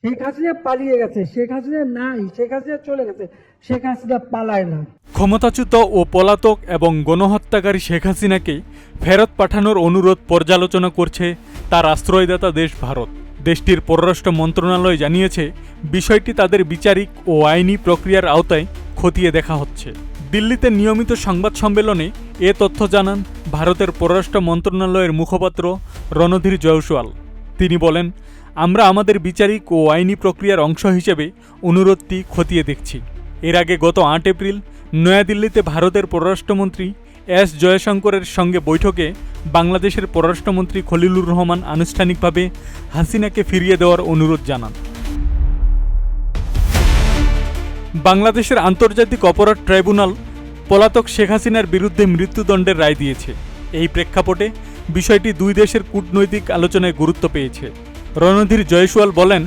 শেখ হাসিনা পালিয়ে গেছে, শেখ হাসিনা নাই, শেখ হাসিনা চলে গেছে, শেখ হাসিনা পালায় না। ক্ষমতাচ্যুত ও পলাতক এবং গণহত্যাকারী শেখ হাসিনাকে ফেরত পাঠানোর অনুরোধ পর্যালোচনা করছে তার আশ্রয়দাতা দেশ ভারত। দেশটির পররাষ্ট্র মন্ত্রণালয় জানিয়েছে, বিষয়টি তাদের বিচারিক ও আইনি প্রক্রিয়ার আওতায় খতিয়ে দেখা হচ্ছে। দিল্লিতে নিয়মিত সংবাদ সম্মেলনে এ তথ্য জানান ভারতের পররাষ্ট্র মন্ত্রণালয়ের মুখপাত্র রণধীর জয়সওয়াল। তিনি বলেন, আমরা আমাদের বিচারিক ও আইনি প্রক্রিয়ার অংশ হিসেবে অনুরোধটি খতিয়ে দেখছি। এর আগে গত ৮ এপ্রিল নয়াদিল্লিতে ভারতের পররাষ্ট্রমন্ত্রী এস জয়শঙ্করের সঙ্গে বৈঠকে বাংলাদেশের পররাষ্ট্রমন্ত্রী খলিলুর রহমান আনুষ্ঠানিকভাবে হাসিনাকে ফিরিয়ে দেওয়ার অনুরোধ জানান। বাংলাদেশের আন্তর্জাতিক অপরাধ ট্রাইব্যুনাল পলাতক শেখ হাসিনার বিরুদ্ধে মৃত্যুদণ্ডের রায় দিয়েছে। এই প্রেক্ষাপটে বিষয়টি দুই দেশের কূটনৈতিক আলোচনায় গুরুত্ব পেয়েছে। রণধীর জয়সওয়াল বলেন,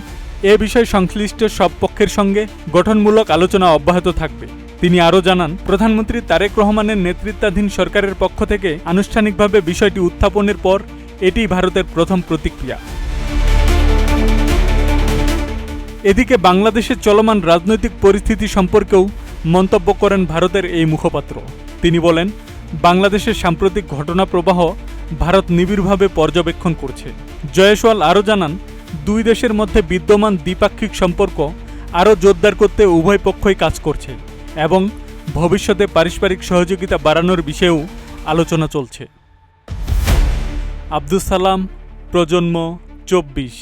এ বিষয়ে সংশ্লিষ্ট সব পক্ষের সঙ্গে গঠনমূলক আলোচনা অব্যাহত থাকবে। তিনি আরও জানান, প্রধানমন্ত্রী তারেক রহমানের নেতৃত্বাধীন সরকারের পক্ষ থেকে আনুষ্ঠানিকভাবে বিষয়টি উত্থাপনের পর এটিই ভারতের প্রথম প্রতিক্রিয়া। এদিকে বাংলাদেশের চলমান রাজনৈতিক পরিস্থিতি সম্পর্কেও মন্তব্য করেন ভারতের এই মুখপাত্র। তিনি বলেন, বাংলাদেশের সাম্প্রতিক ঘটনা প্রবাহ ভারত নিবিড়ভাবে পর্যবেক্ষণ করছে। জয়সওয়াল আরও জানান, দুই দেশের মধ্যে বিদ্যমান দ্বিপাক্ষিক সম্পর্ক আরও জোরদার করতে উভয় পক্ষই কাজ করছে এবং ভবিষ্যতে পারস্পরিক সহযোগিতা বাড়ানোর বিষয়েও আলোচনা চলছে। আব্দুস সালাম, প্রজন্ম 24।